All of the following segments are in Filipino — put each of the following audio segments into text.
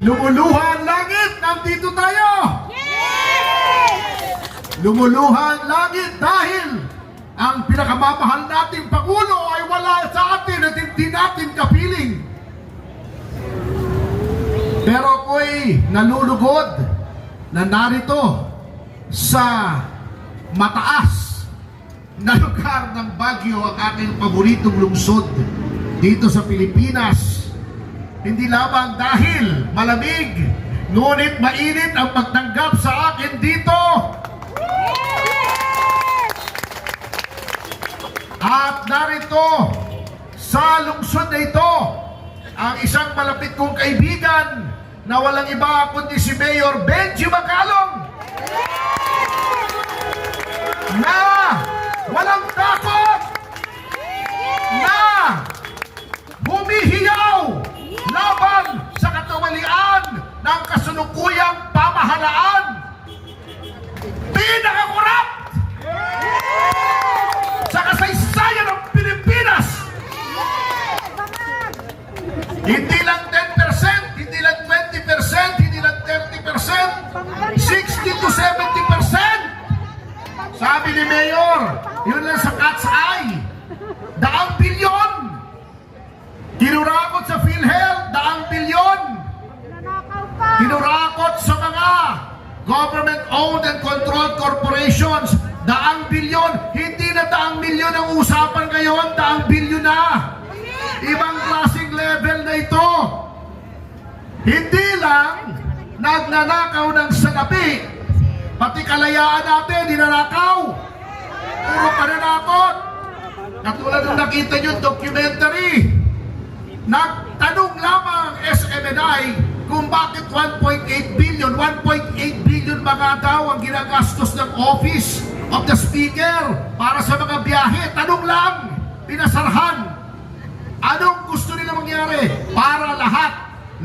Lumuluha ang langit, nandito tayo! Yes! Lumuluha ang langit dahil ang pinakamamahal nating Pangulo ay wala sa atin at hindi natin kapiling. Pero ako'y nalulugod na narito sa mataas na lugar ng Baguio, ang aking paboritong lungsod dito sa Pilipinas. Hindi lamang dahil malamig, ngunit mainit ang pagtanggap sa akin dito. At narito sa lungsod na ito ang isang malapit kong kaibigan na walang iba kundi si Mayor Benji Macalong, na walang takot, na humihiyaw laban sa katawalian ng kasunukuyang pamahalaan. Pinaka-korap sa kasaysayan ng Pilipinas. Hindi lang 10%, hindi lang 20%, hindi lang 30%, 60 to 70%. Sabi ni Mayor, yun lang sa cat's eye. 100 bilyon. Kinurakot sa PhilHealth, 100 bilyon. Kinurakot sa mga government-owned and controlled corporations, 100 bilyon. Hindi na 100 milyon ang usapan ngayon, 100 bilyon na. Ibang klaseng level na ito. Hindi lang nagnanakaw ng salapi, pati kalayaan natin, ninanakaw. Puro pananakot. Katulad ng nakita nyo documentary, nagtanong lamang SMNI kung bakit 1.8 billion mga daw ang ginagastos ng Office of the Speaker para sa mga biyahe. Tanong lang, pinasarhan. Anong gusto nila mangyari? Para lahat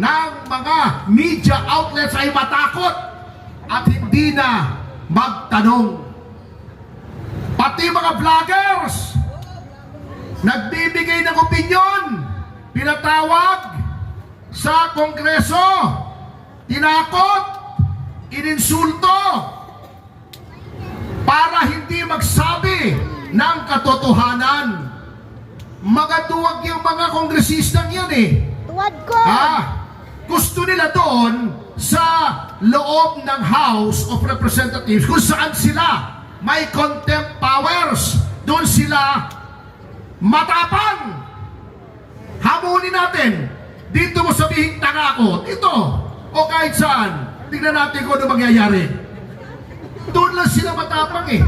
ng mga media outlets ay matakot at hindi na magtanong. Pati mga vloggers nagbibigay ng opinyon, pinatawag sa Kongreso, tinakot, ininsulto, para hindi magsabi ng katotohanan. Magaduwag yung mga kongresistang yan eh. Tuwad ko! Gusto nila doon sa loob ng House of Representatives kung saan sila may contempt powers, doon sila matapang. Hamunin natin. Dito mo sabihin tanga ako, dito o kahit saan. Tingnan natin kung ano mangyayari. Doon lang sila matapang eh.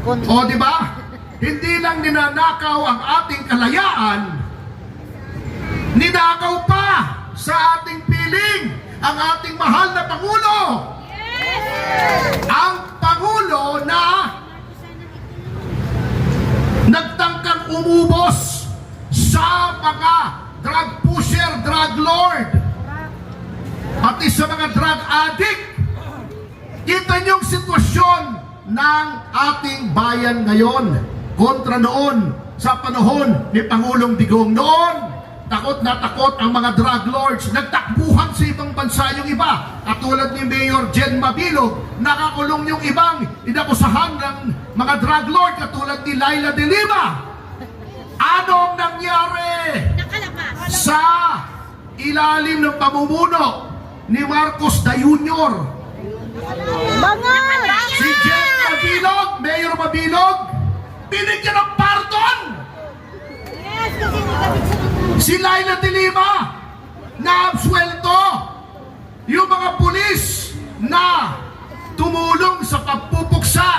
O di ba? Hindi lang ninanakaw ang ating kalayaan, ninakaw pa sa ating piling ang ating mahal na Pangulo. Ang Pangulo na nagtangkang umubos sa mga drug pusher, drug lord, pati sa mga drug addict. Kita niyo ang sitwasyon ng ating bayan ngayon kontra noon sa panahon ni Pangulong Digong. Noon, takot na takot ang mga drug lords. Nagtakbuhan sa ibang bansa yung iba. Katulad ni Mayor Jen Mabilog, nakakulong yung ibang inakusahan ng mga drug lord katulad ni Laila de Lima. Anong nangyari sa ilalim ng pamumuno ni Marcos da Jr.? Si Jen Mabilog, Mayor Mabilog, binigyan ng pardon. Si Laila de Lima, na-absuelto. Yung mga pulis na tumulong sa pagpupuksa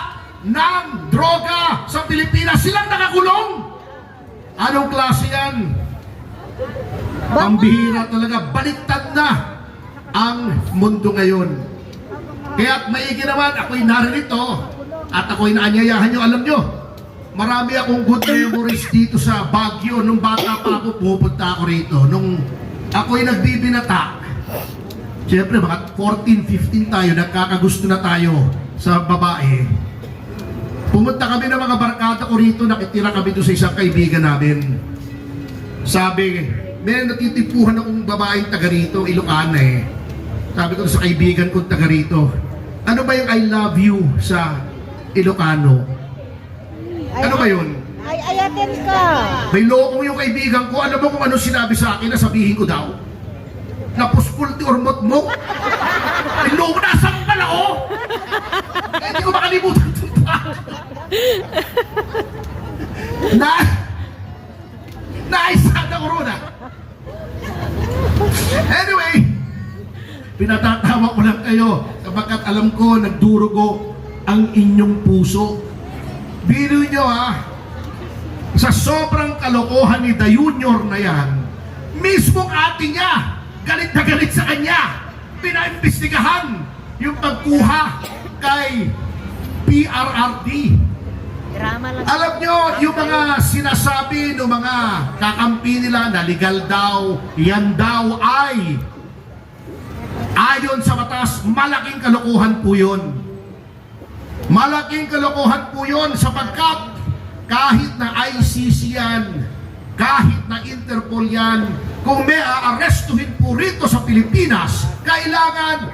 ng droga sa Pilipinas, silang nakakulong. Anong klase yan? Pambihira talaga. Baliktad na ang mundo ngayon. Kaya't maigi naman, ako'y naririto at ako'y naanyayahan nyo. Alam nyo, marami akong good memories dito sa Baguio. Nung bata pa ako, pupunta ako rito. Nung ako'y nagbibinata, siyempre mga 14, 15 tayo, nagkakagusto na tayo sa babae. Pumunta kami ng mga barkada ko rito, nakitira kami doon sa isang kaibigan namin. Sabi, may natitipuhan akong babaeng taga rito, Ilocana eh. Sabi ko sa kaibigan kong taga rito, ano ba yung I love you sa Ilocano? Ano ba yun? Ay, ayatin ka. May lokong yung kaibigan ko, alam mo kung ano sinabi sa akin na sabihin ko daw? Napuskul ti ormot mo? May loko na, saan pala oh? Hindi ko makalimutan ito pa. Naisada ko ron ah. Anyway, pinatatawa ko lang kayo sapagkat alam ko nagdurugo ang inyong puso. Biro nyo ha, sa sobrang kalokohan ni The Junior na yan, mismong ate niya, galit na galit sa kanya, pinaimbestigahan yung pagkuha kay PRRD. Drama lang. Alam nyo, yung mga sinasabi ng mga kakampi nila na legal daw, yan daw ay ayon sa batas, malaking kalokohan po yun. Malaking kalokohan po yun sapagkat kahit na ICC yan, kahit na Interpol yan, kung may aarestuhin po rito sa Pilipinas, kailangan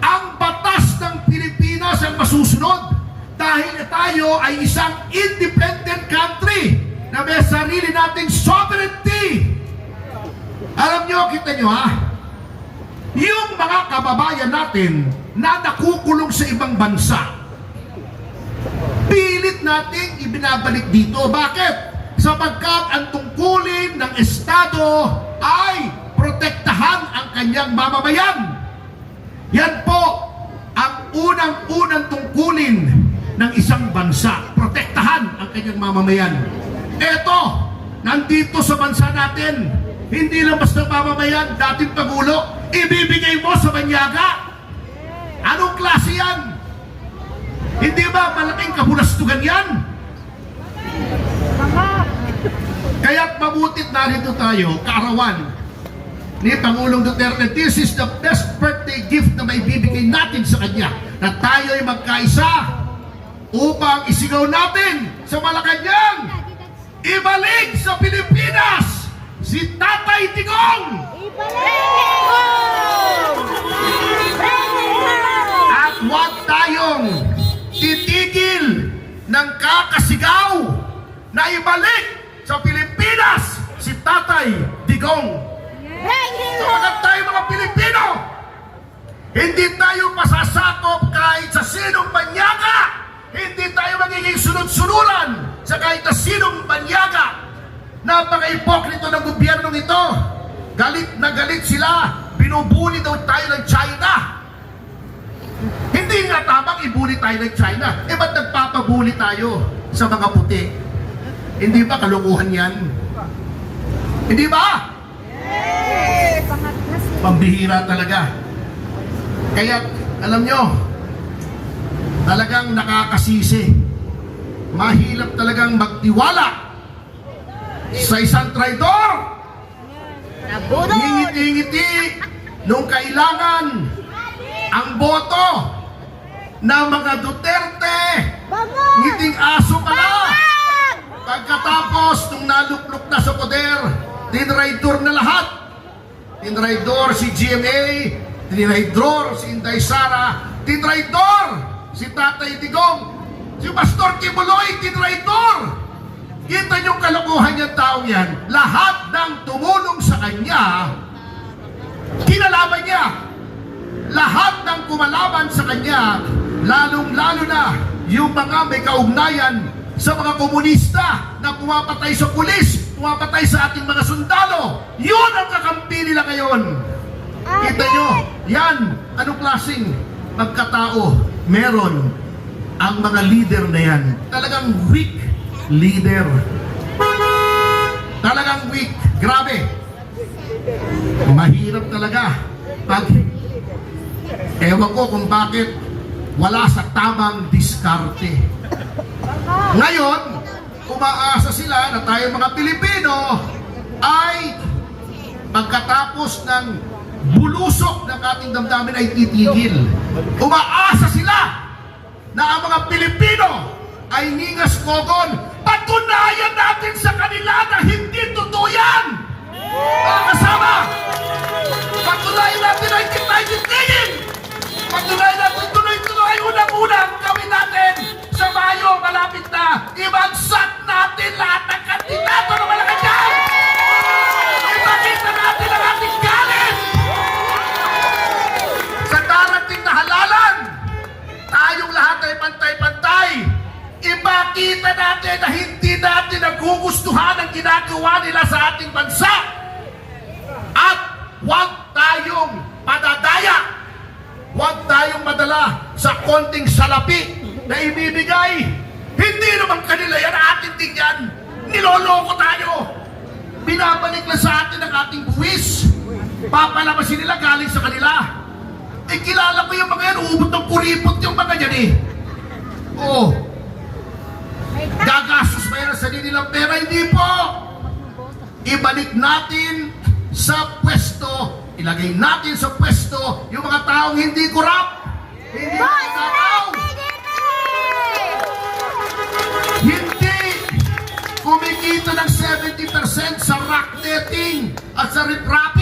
ang batas ng Pilipinas ang masusunod. Dahil tayo ay isang independent country na may sarili nating sovereignty. Alam nyo, kita nyo ha, yung mga kababayan natin na nakukulong sa ibang bansa, pilit nating ibinabalik dito. Bakit? Sapagkat ang tungkulin ng Estado ay protektahan ang kanyang mamamayan. Yan po ang unang-unang tungkulin ng isang bansa, protektahan ang kanyang mamamayan. Eto, nandito sa bansa natin, hindi lang basta mamamayan, dating Pangulo, ibibigay mo sa banyaga. Anong klase yan? Hindi ba malaking kabulastugan yan? Kaya't mabutit narito tayo, kaarawan ni Pangulong Duterte. This is the best birthday gift na may bibigay natin sa kanya, na tayo ay magkaisa upang isigaw natin sa Malacanang, ibalik sa Pilipinas si Tatay Digong! At huwag tayong titigil ng kakasigaw na ibalik sa Pilipinas si Tatay Digong. Sapagkat tayo mga Pilipino, hindi tayo masasakop kahit sa sinong banyaga. Hindi tayo magiging sunod-sunuran sa kahit na sinong banyaga. Napaka-ipokrito ng gobyernong ito. Galit na galit sila. Binubuli daw tayo ng China. Hindi nga tamang ibuli tayo ng China. Eh ba't nagpapabuli tayo sa mga puti? Hindi ba kalokohan yan? Hindi ba? Pambihira talaga. Kaya alam nyo, talagang nakakasisi. Mahirap talagang magtiwala sa isang traidor. Ngingiti-ngiti nung kailangan ang boto ng mga Duterte. Ngiting aso pala. Pagkatapos nung naluklok na sa poder, tinraidor na lahat. Tinraidor si GMA, tinraidor si Inday Sara, tinraidor si Tatay Digong, si Pastor Kibuloy, tinraidor. Kita niyong kalokohan niyang taong yan. Lahat ng tumulong sa kanya, kinalaban niya. Lahat ng kumalaban sa kanya, lalong-lalo na yung mga may kaugnayan sa mga komunista na pumapatay sa pulis, pumapatay sa ating mga sundalo. Yun ang kakampi nila ngayon. Kita nyo, yan, anong klaseng pagkatao meron ang mga leader na yan. Talagang weak leader. Talagang weak. Grabe. Mahirap talaga pag ewan ko kung bakit wala sa tamang diskarte. Ngayon, umaasa sila na tayo mga Pilipino ay pagkatapos ng bulusok ng ating damdamin ay titigil. Umaasa sila na ang mga Pilipino ay ningas kogon. Patunayan natin sa kanila na hindi totoo yan! Mga kasama, patuloy natin ang kitay-kitigin! Patuloy natin tuloy-tuloy unang-unang gawin natin sa Mayo, malapit na, ibagsak natin lahat ng kandidato na Malacanang! Ipakita natin ang ating galit! Sa darating na halalan, tayong lahat ay pantay-pantay. Ipakita natin na hindi natin nagugustuhan ang ginagawa nila sa ating bansa. At huwag tayong padadaya. Huwag tayong madala sa konting salapi na ibibigay. Hindi naman kanila yan, atin din yan. Niloloko tayo. Binabalik lang sa atin ang ating buwis. Papalabasin nila galing sa kanila. Eh, kilala ko yung mga yan, uubot ng kuripot yung mga yan eh. Oo. Gagastos ba yan ang sarili nilang pera? Hindi po. Ibalik natin sa pwesto, ilagay natin sa pwesto yung mga taong hindi korap. Hindi magnanakaw. Hindi kumikita ng 70% sa rock netting at sa rap